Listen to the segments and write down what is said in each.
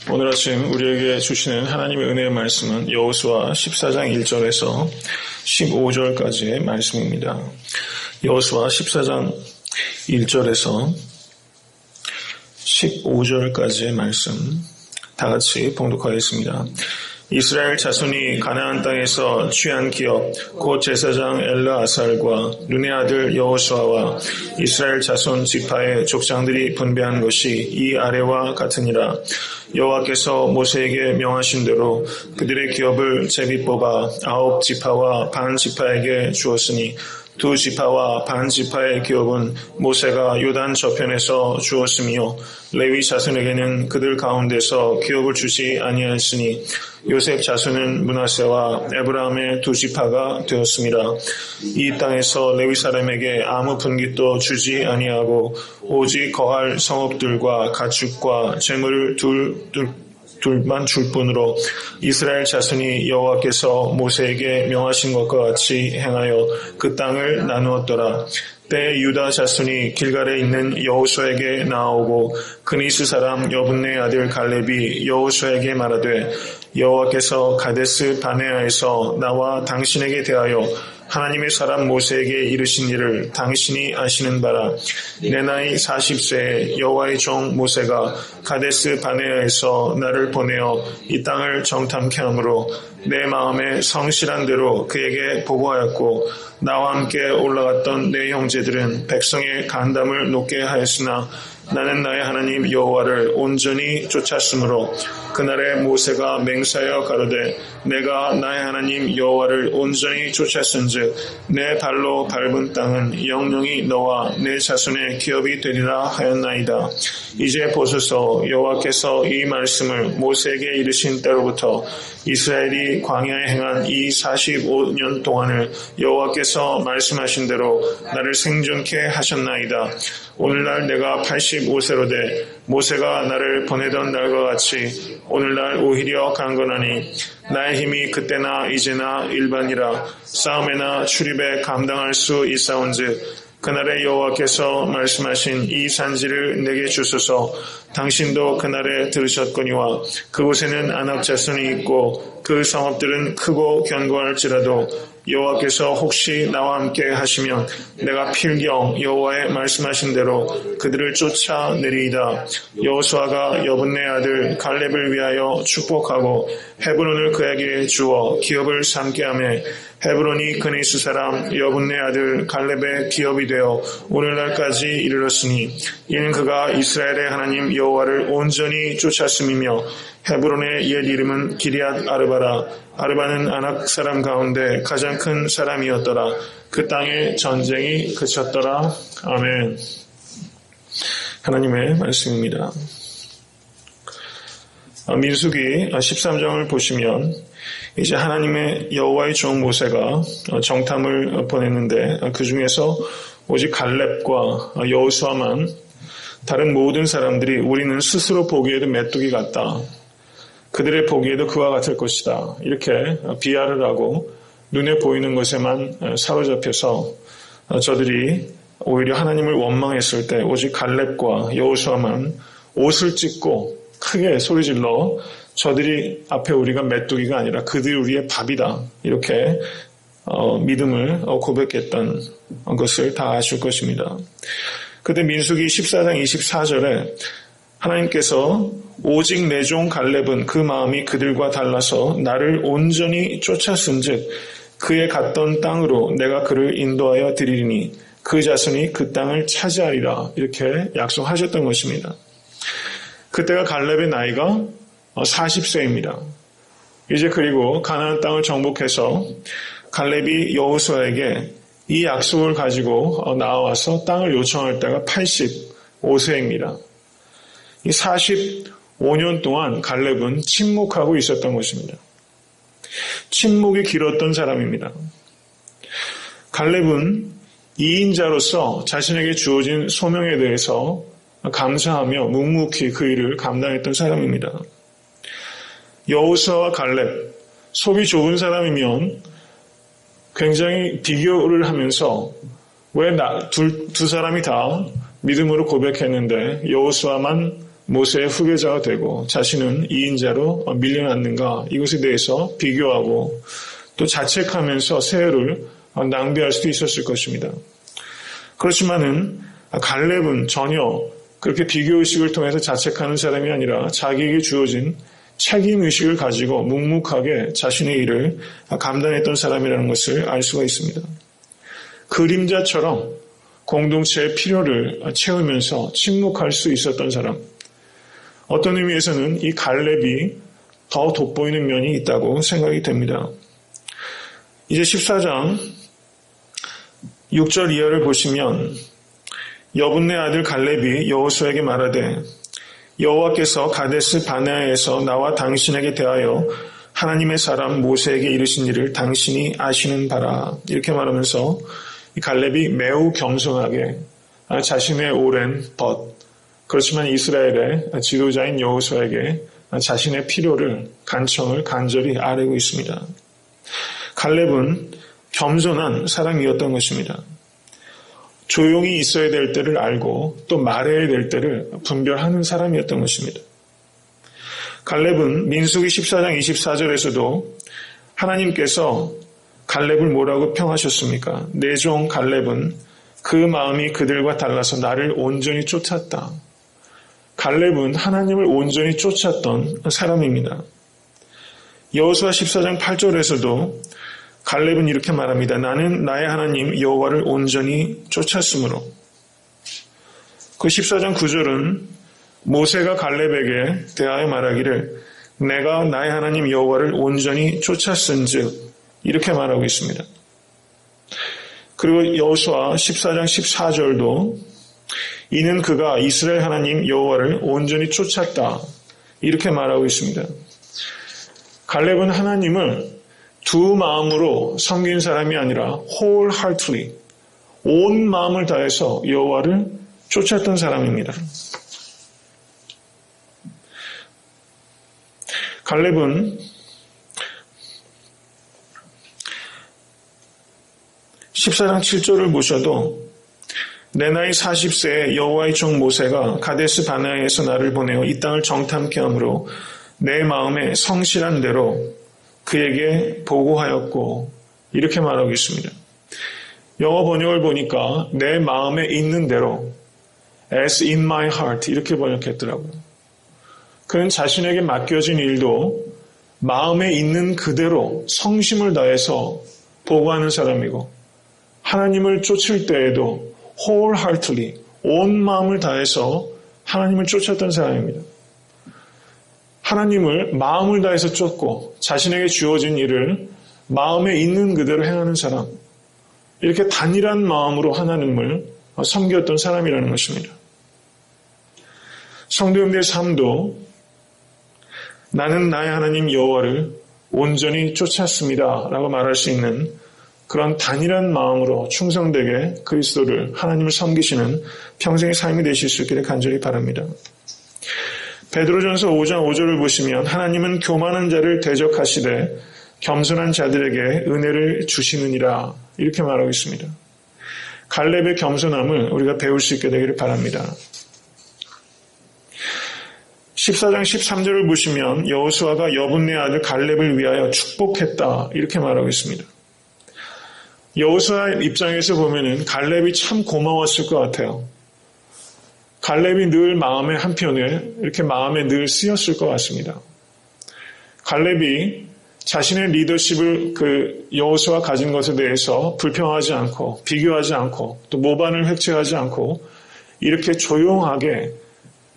오늘 아침 우리에게 주시는 하나님의 은혜의 말씀은 여호수아 14장 1절에서 15절까지의 말씀입니다. 여호수아 14장 1절에서 15절까지의 말씀 다 같이 봉독하겠습니다. 이스라엘 자손이 가나안 땅에서 취한 기업 곧 제사장 엘르아살과 눈의 아들 여호수아와 이스라엘 자손 지파의 족장들이 분배한 것이 이 아래와 같으니라. 여호와께서 모세에게 명하신 대로 그들의 기업을 제비 뽑아 9지파와 반 지파에게 주었으니 2지파와 반 지파의 기업은 모세가 요단 저편에서 주었으며 레위 자손에게는 그들 가운데서 기업을 주지 아니하였으니 요셉 자손은 므낫세와 에브라임의 2지파가 되었습니다. 이 땅에서 레위 사람에게 아무 분깃도 주지 아니하고 오직 거할 성읍들과 가축과 재물을 둘만 줄 뿐으로 이스라엘 자손이 여호와께서 모세에게 명하신 것과 같이 행하여 그 땅을 나누었더라. 때에 유다 자손이 길갈에 있는 여호수아에게 나아오고 그니스 사람 여분네 아들 갈렙이 여호수아에게 말하되 여호와께서 가데스 바네아에서 나와 당신에게 대하여 하나님의 사람 모세에게 이르신 일을 당신이 아시는 바라. 내 나이 40세에 여호와의 종 모세가 가데스 바네아에서 나를 보내어 이 땅을 정탐케 하므로 내 마음에 성실한 대로 그에게 보고하였고 나와 함께 올라갔던 내 형제들은 백성의 간담을 높게 하였으나 나는 나의 하나님 여호와를 온전히 쫓았으므로 그날에 모세가 맹세하여 가로되 내가 나의 하나님 여호와를 온전히 쫓았은즉 내 발로 밟은 땅은 영영이 너와 내 자손의 기업이 되리라 하였나이다. 이제 보소서 여호와께서 이 말씀을 모세에게 이르신 때로부터 이스라엘이 광야에 행한 이 45년 동안을 여호와께서 말씀하신 대로 나를 생존케 하셨나이다. 오늘날 내가 85세로 돼 모세가 나를 보내던 날과 같이 오늘날 오히려 강건하니 나의 힘이 그때나 이제나 일반이라 싸움에나 출입에 감당할 수 있사온즉 그날에 여호와께서 말씀하신 이 산지를 내게 주소서. 당신도 그날에 들으셨거니와 그곳에는 아낙 자손이 있고 그 성읍들은 크고 견고할지라도 여호와께서 혹시 나와 함께 하시면 내가 필경 여호와의 말씀하신 대로 그들을 쫓아내리이다. 여호수아가 여분네 아들 갈렙을 위하여 축복하고 헤브론을 그에게 주어 기업을 삼게 하며 헤브론이 그니스 사람 여분네 아들 갈렙의 기업이 되어 오늘날까지 이르렀으니 이는 그가 이스라엘의 하나님 여호와를 온전히 쫓았음이며 헤브론의 옛 이름은 기리앗 아르바라. 아르바는 아낙 사람 가운데 가장 큰 사람이었더라. 그 땅에 전쟁이 그쳤더라. 아멘. 하나님의 말씀입니다. 민수기 13장을 보시면 이제 하나님의 여호와의 종 모세가 정탐을 보냈는데 그 중에서 오직 갈렙과 여호수아만 다른 모든 사람들이 우리는 스스로 보기에도 메뚜기 같다. 그들의 보기에도 그와 같을 것이다. 이렇게 비하를 하고 눈에 보이는 것에만 사로잡혀서 저들이 오히려 하나님을 원망했을 때 오직 갈렙과 여호수아만 옷을 찢고 크게 소리질러 저들이 앞에 우리가 메뚜기가 아니라 그들이 우리의 밥이다. 이렇게 믿음을 고백했던 것을 다 아실 것입니다. 그때 민수기 14장 24절에 하나님께서 오직 내 종 갈렙은 그 마음이 그들과 달라서 나를 온전히 쫓았은즉 그의 갔던 땅으로 내가 그를 인도하여 드리리니 그 자손이 그 땅을 차지하리라. 이렇게 약속하셨던 것입니다. 그때가 갈렙의 나이가 40세입니다. 이제 그리고 가나안 땅을 정복해서 갈렙이 여호수아에게 이 약속을 가지고 나와서 땅을 요청할 때가 85세입니다. 이 45년 동안 갈렙은 침묵하고 있었던 것입니다. 침묵이 길었던 사람입니다. 갈렙은 2인자로서 자신에게 주어진 소명에 대해서 감사하며 묵묵히 그 일을 감당했던 사람입니다. 여호수아와 갈렙, 속이 좁은 사람이면 굉장히 비교를 하면서 왜 두 사람이 다 믿음으로 고백했는데 여호수아만 모세의 후계자가 되고 자신은 2인자로 밀려났는가 이것에 대해서 비교하고 또 자책하면서 세월을 낭비할 수도 있었을 것입니다. 그렇지만은 갈렙은 전혀 그렇게 비교의식을 통해서 자책하는 사람이 아니라 자기에게 주어진 책임의식을 가지고 묵묵하게 자신의 일을 감당했던 사람이라는 것을 알 수가 있습니다. 그림자처럼 공동체의 필요를 채우면서 침묵할 수 있었던 사람. 어떤 의미에서는 이 갈렙이 더 돋보이는 면이 있다고 생각이 됩니다. 이제 14장 6절 이하를 보시면 여분네 아들 갈렙이 여호수아에게 말하되 여호와께서 가데스 바네아에서 나와 당신에게 대하여 하나님의 사람 모세에게 이르신 일을 당신이 아시는 바라. 이렇게 말하면서 이 갈렙이 매우 겸손하게 자신의 오랜 벗, 그렇지만 이스라엘의 지도자인 여호수아에게 자신의 필요를 간청을 간절히 아뢰고 있습니다. 갈렙은 겸손한 사람이었던 것입니다. 조용히 있어야 될 때를 알고 또 말해야 될 때를 분별하는 사람이었던 것입니다. 갈렙은 민수기 14장 24절에서도 하나님께서 갈렙을 뭐라고 평하셨습니까? 내 종 갈렙은 그 마음이 그들과 달라서 나를 온전히 쫓았다. 갈렙은 하나님을 온전히 쫓았던 사람입니다. 여호수아 14장 8절에서도 갈렙은 이렇게 말합니다. 나는 나의 하나님 여호와를 온전히 쫓았으므로. 그 14장 9절은 모세가 갈렙에게 대하여 말하기를 내가 나의 하나님 여호와를 온전히 쫓았은즉 이렇게 말하고 있습니다. 그리고 여호수아 14장 14절도 이는 그가 이스라엘 하나님 여호와를 온전히 쫓았다 이렇게 말하고 있습니다. 갈렙은 하나님을 두 마음으로 섬긴 사람이 아니라 wholeheartedly 온 마음을 다해서 여호와를 쫓았던 사람입니다. 갈렙은 14장 7절을 보셔도 내 나이 40세에 여호와의 종 모세가 가데스 바네아에서 나를 보내어 이 땅을 정탐케 함으로 내 마음에 성실한 대로 그에게 보고하였고 이렇게 말하고 있습니다. 영어 번역을 보니까 내 마음에 있는 대로 as in my heart 이렇게 번역했더라고요. 그는 자신에게 맡겨진 일도 마음에 있는 그대로 성심을 다해서 보고하는 사람이고 하나님을 쫓을 때에도 wholeheartedly 온 마음을 다해서 하나님을 쫓았던 사람입니다. 하나님을 마음을 다해서 쫓고 자신에게 주어진 일을 마음에 있는 그대로 행하는 사람, 이렇게 단일한 마음으로 하나님을 섬겼던 사람이라는 것입니다. 성도님들의 삶도 나는 나의 하나님 여호와를 온전히 쫓았습니다 라고 말할 수 있는 그런 단일한 마음으로 충성되게 그리스도를 하나님을 섬기시는 평생의 삶이 되실 수 있기를 간절히 바랍니다. 베드로전서 5장 5절을 보시면 하나님은 교만한 자를 대적하시되 겸손한 자들에게 은혜를 주시느니라 이렇게 말하고 있습니다. 갈렙의 겸손함을 우리가 배울 수 있게 되기를 바랍니다. 14장 13절을 보시면 여호수아가 여분네 아들 갈렙을 위하여 축복했다 이렇게 말하고 있습니다. 여호수아 입장에서 보면은 갈렙이 참 고마웠을 것 같아요. 갈렙이 늘 마음의 한편에 이렇게 마음에 늘 쓰였을 것 같습니다. 갈렙이 자신의 리더십을 여호수아가 가진 것에 대해서 불평하지 않고 비교하지 않고 또 모반을 획책하지 않고 이렇게 조용하게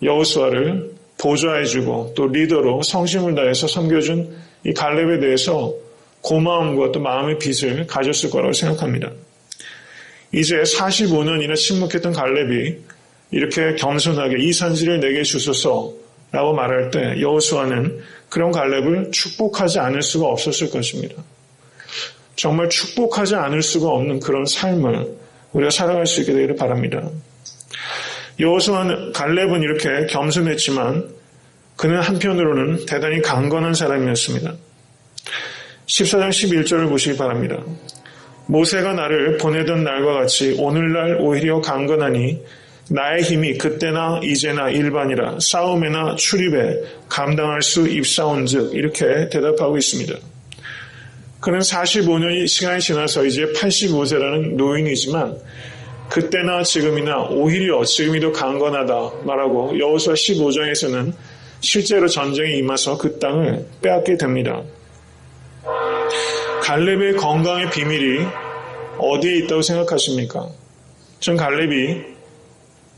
여호수아를 보좌해주고 또 리더로 성심을 다해서 섬겨준 이 갈렙에 대해서 고마움과 또 마음의 빚을 가졌을 거라고 생각합니다. 이제 45년이나 침묵했던 갈렙이 이렇게 겸손하게 이 산지를 내게 주소서라고 말할 때 여호수아는 그런 갈렙을 축복하지 않을 수가 없었을 것입니다. 정말 축복하지 않을 수가 없는 그런 삶을 우리가 살아갈 수 있게 되기를 바랍니다. 여호수아는 갈렙은 이렇게 겸손했지만 그는 한편으로는 대단히 강건한 사람이었습니다. 14장 11절을 보시기 바랍니다. 모세가 나를 보내던 날과 같이 오늘날 오히려 강건하니 나의 힘이 그때나 이제나 일반이라 싸움에나 출입에 감당할 수 입사온즉 이렇게 대답하고 있습니다. 그는 45년이 시간이 지나서 이제 85세라는 노인이지만 그때나 지금이나 오히려 지금이 더 강건하다 말하고 여호수아 15장에서는 실제로 전쟁에 임해서 그 땅을 빼앗게 됩니다. 갈렙의 건강의 비밀이 어디에 있다고 생각하십니까? 전 갈렙이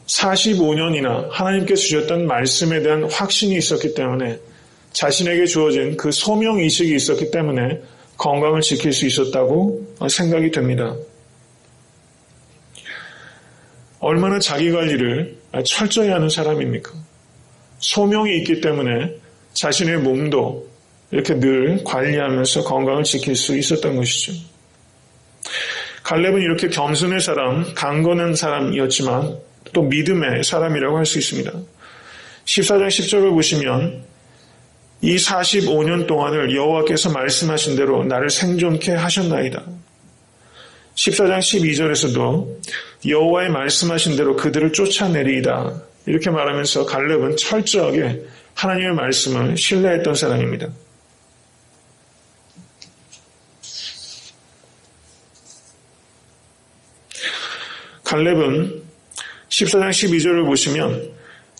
45년이나 하나님께서 주셨던 말씀에 대한 확신이 있었기 때문에 자신에게 주어진 그 소명의식이 있었기 때문에 건강을 지킬 수 있었다고 생각이 됩니다. 얼마나 자기관리를 철저히 하는 사람입니까? 소명이 있기 때문에 자신의 몸도 이렇게 늘 관리하면서 건강을 지킬 수 있었던 것이죠. 갈렙은 이렇게 겸손의 사람, 강건한 사람이었지만 또 믿음의 사람이라고 할 수 있습니다. 14장 10절을 보시면 이 45년 동안을 여호와께서 말씀하신 대로 나를 생존케 하셨나이다. 14장 12절에서도 여호와의 말씀하신 대로 그들을 쫓아내리이다. 이렇게 말하면서 갈렙은 철저하게 하나님의 말씀을 신뢰했던 사람입니다. 갈렙은 14장 12절을 보시면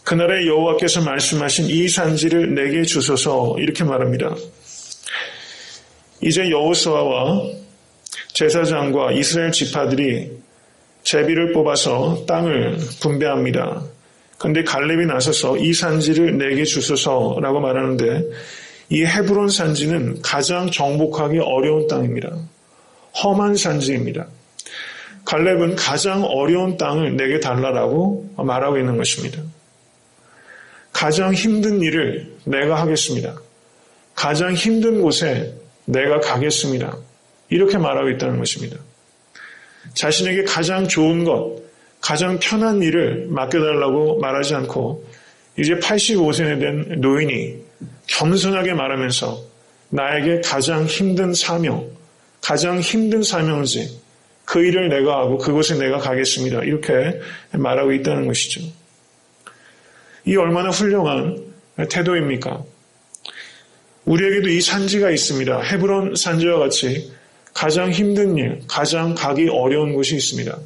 그날의 여호와께서 말씀하신 이 산지를 내게 주소서 이렇게 말합니다. 이제 여호수아와 제사장과 이스라엘 지파들이 제비를 뽑아서 땅을 분배합니다. 그런데 갈렙이 나서서 이 산지를 내게 주소서라고 말하는데 이 헤브론 산지는 가장 정복하기 어려운 땅입니다. 험한 산지입니다. 갈렙은 가장 어려운 땅을 내게 달라라고 말하고 있는 것입니다. 가장 힘든 일을 내가 하겠습니다. 가장 힘든 곳에 내가 가겠습니다. 이렇게 말하고 있다는 것입니다. 자신에게 가장 좋은 것, 가장 편한 일을 맡겨달라고 말하지 않고 이제 85세나 된 노인이 겸손하게 말하면서 나에게 가장 힘든 사명, 가장 힘든 사명지 그 일을 내가 하고 그곳에 내가 가겠습니다. 이렇게 말하고 있다는 것이죠. 이 얼마나 훌륭한 태도입니까? 우리에게도 이 산지가 있습니다. 헤브론 산지와 같이 가장 힘든 일, 가장 가기 어려운 곳이 있습니다.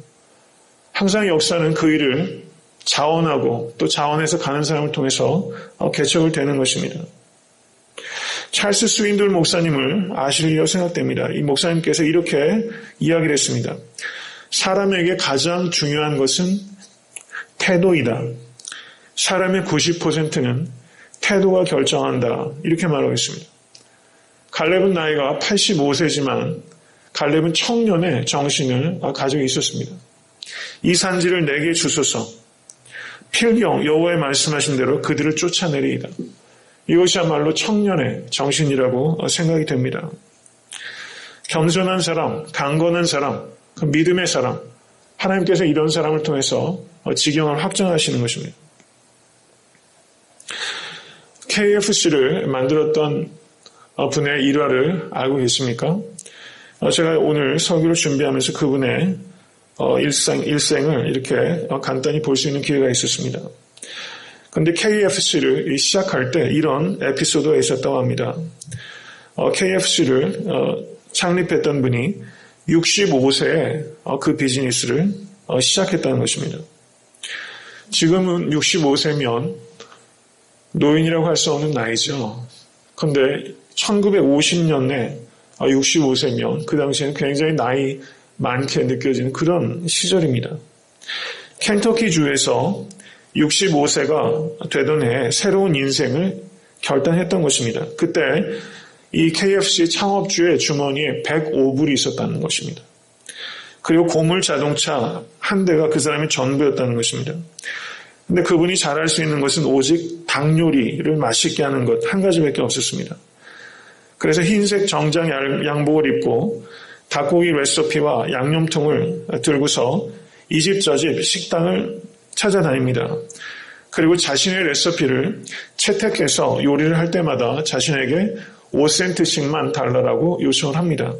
항상 역사는 그 일을 자원하고 또 자원해서 가는 사람을 통해서 개척을 되는 것입니다. 찰스 스윈돌 목사님을 아시리라고 생각됩니다. 이 목사님께서 이렇게 이야기를 했습니다. 사람에게 가장 중요한 것은 태도이다. 사람의 90%는 태도가 결정한다. 이렇게 말하고 있습니다. 갈렙은 나이가 85세지만 갈렙은 청년의 정신을 가지고 있었습니다. 이 산지를 내게 주소서. 필경 여호와의 말씀하신 대로 그들을 쫓아내리이다. 이것이야말로 청년의 정신이라고 생각이 됩니다. 겸손한 사람, 강건한 사람, 그 믿음의 사람, 하나님께서 이런 사람을 통해서 지경을 확장하시는 것입니다. KFC를 만들었던 분의 일화를 알고 계십니까? 제가 오늘 설교를 준비하면서 그분의 일생을 이렇게 간단히 볼 수 있는 기회가 있었습니다. 그런데 KFC를 시작할 때 이런 에피소드가 있었다고 합니다. KFC를 창립했던 분이 65세에 그 비즈니스를 시작했다는 것입니다. 지금은 65세면 노인이라고 할 수 없는 나이죠. 그런데 1950년에 65세면 그 당시에는 굉장히 나이 많게 느껴지는 그런 시절입니다. 켄터키주에서 65세가 되던 해에 새로운 인생을 결단했던 것입니다. 그때 이 KFC 창업주의 주머니에 105불이 있었다는 것입니다. 그리고 고물 자동차 한 대가 그 사람의 전부였다는 것입니다. 근데 그분이 잘할 수 있는 것은 오직 닭 요리를 맛있게 하는 것 한 가지밖에 없었습니다. 그래서 흰색 정장 양복을 입고 닭고기 레시피와 양념통을 들고서 이 집 저 집 식당을 찾아다닙니다. 그리고 자신의 레시피를 채택해서 요리를 할 때마다 자신에게 5센트씩만 달라고 요청을 합니다.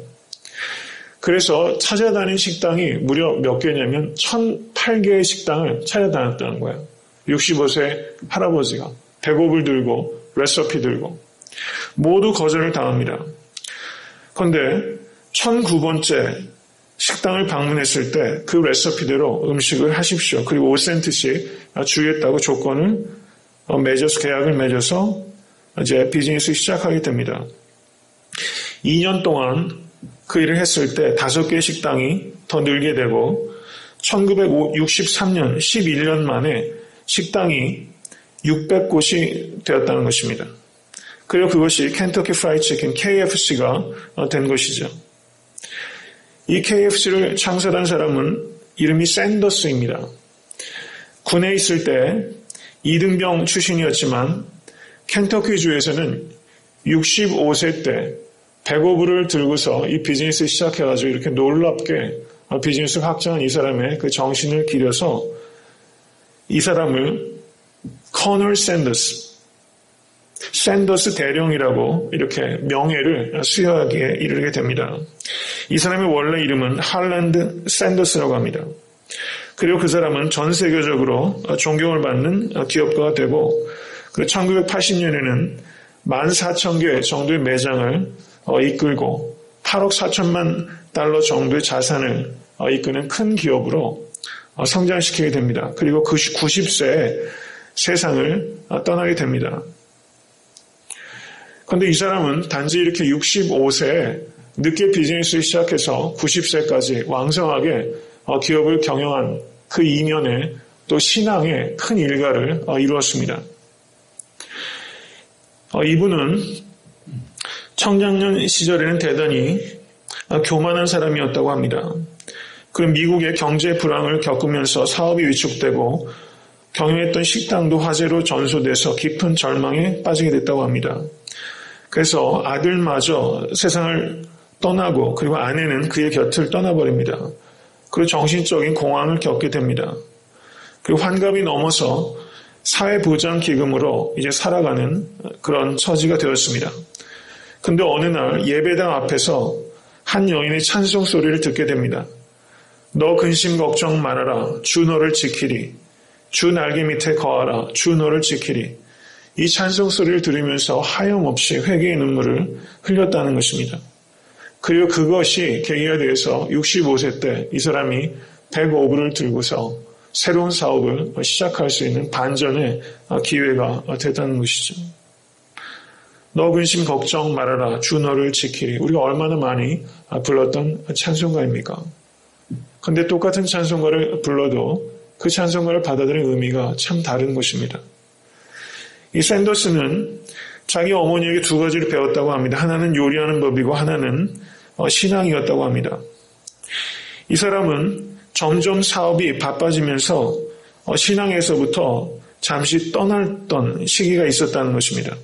그래서 찾아다닌 식당이 무려 몇 개냐면 1008개의 식당을 찾아다녔다는 거예요. 65세 할아버지가 배꼽을 들고 레시피 들고 모두 거절을 당합니다. 그런데 1009번째 식당을 방문했을 때 그 레시피대로 음식을 하십시오. 그리고 5센트씩 주겠다고 조건을 맺어서 계약을 맺어서 이제 비즈니스 시작하게 됩니다. 2년 동안 그 일을 했을 때 5개의 식당이 더 늘게 되고 1963년 11년 만에 식당이 600곳이 되었다는 것입니다. 그리고 그것이 켄터키 프라이드 치킨 KFC가 된 것이죠. 이 KFC를 창설한 사람은 이름이 샌더스입니다. 군에 있을 때 이등병 출신이었지만 켄터키주에서는 65세 때 배고프를 들고서 이 비즈니스 시작해가지고 이렇게 놀랍게 비즈니스 확장한 이 사람의 그 정신을 기려서 이 사람을 커널 샌더스 대령이라고 이렇게 명예를 수여하기에 이르게 됩니다. 이 사람의 원래 이름은 할랜드 샌더스라고 합니다. 그리고 그 사람은 전 세계적으로 존경을 받는 기업가가 되고 1980년에는 14,000개 정도의 매장을 이끌고 8억 4천만 달러 정도의 자산을 이끄는 큰 기업으로 성장시키게 됩니다. 그리고 90세에 세상을 떠나게 됩니다. 그런데 이 사람은 단지 이렇게 65세에 늦게 비즈니스를 시작해서 90세까지 왕성하게 기업을 경영한 그 이면에 또 신앙의 큰 일가를 이루었습니다. 이분은 청장년 시절에는 대단히 교만한 사람이었다고 합니다. 그리고 미국의 경제 불황을 겪으면서 사업이 위축되고 경영했던 식당도 화재로 전소돼서 깊은 절망에 빠지게 됐다고 합니다. 그래서 아들마저 세상을 떠나고 그리고 아내는 그의 곁을 떠나버립니다. 그리고 정신적인 공황을 겪게 됩니다. 그리고 환갑이 넘어서 사회보장기금으로 이제 살아가는 그런 처지가 되었습니다. 근데 어느 날 예배당 앞에서 한 여인의 찬송 소리를 듣게 됩니다. 너 근심 걱정 말아라. 주 너를 지키리. 주 날개 밑에 거하라. 주 너를 지키리. 이 찬송 소리를 들으면서 하염없이 회개의 눈물을 흘렸다는 것입니다. 그리고 그것이 계기가 되어서 65세 때 이 사람이 105불을 들고서 새로운 사업을 시작할 수 있는 반전의 기회가 됐다는 것이죠. 너 근심 걱정 말아라. 주 너를 지키리. 우리가 얼마나 많이 불렀던 찬송가입니까? 근데 똑같은 찬송가를 불러도 그 찬송가를 받아들인 의미가 참 다른 것입니다. 이 샌더스는 자기 어머니에게 2가지를 배웠다고 합니다. 하나는 요리하는 법이고 하나는 신앙이었다고 합니다. 이 사람은 점점 사업이 바빠지면서 신앙에서부터 잠시 떠났던 시기가 있었다는 것입니다.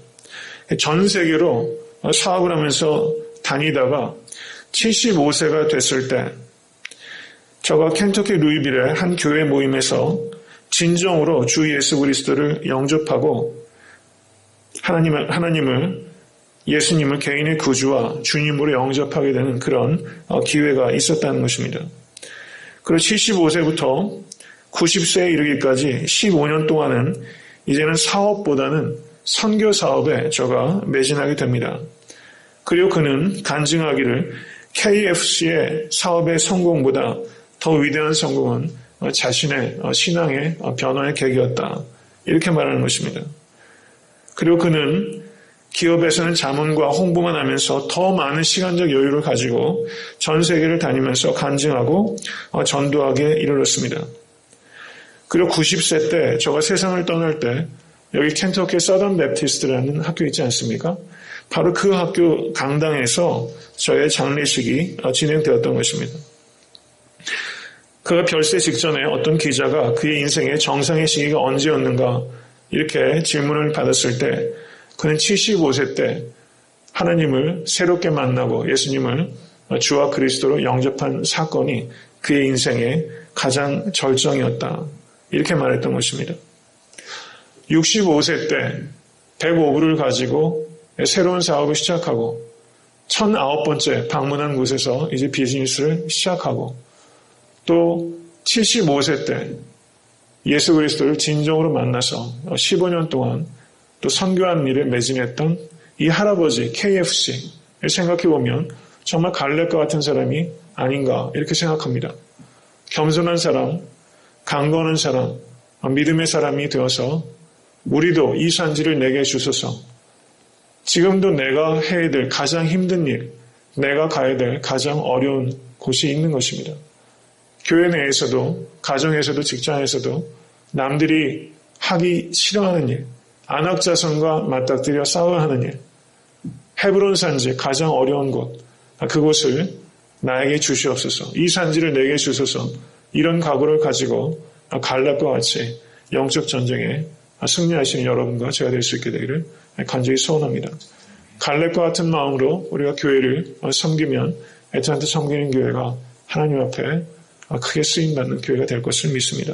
전 세계로 사업을 하면서 다니다가 75세가 됐을 때 저가 켄터키 루이빌의 한 교회 모임에서 진정으로 주 예수 그리스도를 영접하고 예수님을 개인의 구주와 주님으로 영접하게 되는 그런 기회가 있었다는 것입니다. 그리고 75세부터 90세에 이르기까지 15년 동안은 이제는 사업보다는 선교 사업에 저가 매진하게 됩니다. 그리고 그는 간증하기를 KFC의 사업의 성공보다 더 위대한 성공은 자신의 신앙의 변화의 계기였다. 이렇게 말하는 것입니다. 그리고 그는 기업에서는 자문과 홍보만 하면서 더 많은 시간적 여유를 가지고 전 세계를 다니면서 간증하고 전도하게 이르렀습니다. 그리고 90세 때 저가 세상을 떠날 때 여기 켄터키 서던 베프티스트라는 학교 있지 않습니까? 바로 그 학교 강당에서 저의 장례식이 진행되었던 것입니다. 그가 별세 직전에 어떤 기자가 그의 인생의 정상의 시기가 언제였는가 이렇게 질문을 받았을 때 그는 75세 때 하나님을 새롭게 만나고 예수님을 주와 그리스도로 영접한 사건이 그의 인생의 가장 절정이었다. 이렇게 말했던 것입니다. 65세 때 105불을 가지고 새로운 사업을 시작하고 1009번째 방문한 곳에서 이제 비즈니스를 시작하고 또 75세 때 예수 그리스도를 진정으로 만나서 15년 동안 또 선교하는 일에 매진했던 이 할아버지 KFC를 생각해보면 정말 갈렙과 같은 사람이 아닌가 이렇게 생각합니다. 겸손한 사람, 강건한 사람, 믿음의 사람이 되어서 우리도 이 산지를 내게 주소서. 지금도 내가 해야 될 가장 힘든 일, 내가 가야 될 가장 어려운 곳이 있는 것입니다. 교회 내에서도, 가정에서도, 직장에서도 남들이 하기 싫어하는 일, 안악자손과 맞닥뜨려 싸워야 하는 일, 헤브론 산지 가장 어려운 곳, 그곳을 나에게 주시옵소서. 이 산지를 내게 주소서. 이런 각오를 가지고 갈렙과 같이 영적 전쟁에 승리하시는 여러분과 제가 될 수 있게 되기를 간절히 소원합니다. 갈렙과 같은 마음으로 우리가 교회를 섬기면 애타한테 섬기는 교회가 하나님 앞에 크게 쓰임받는 교회가 될 것을 믿습니다.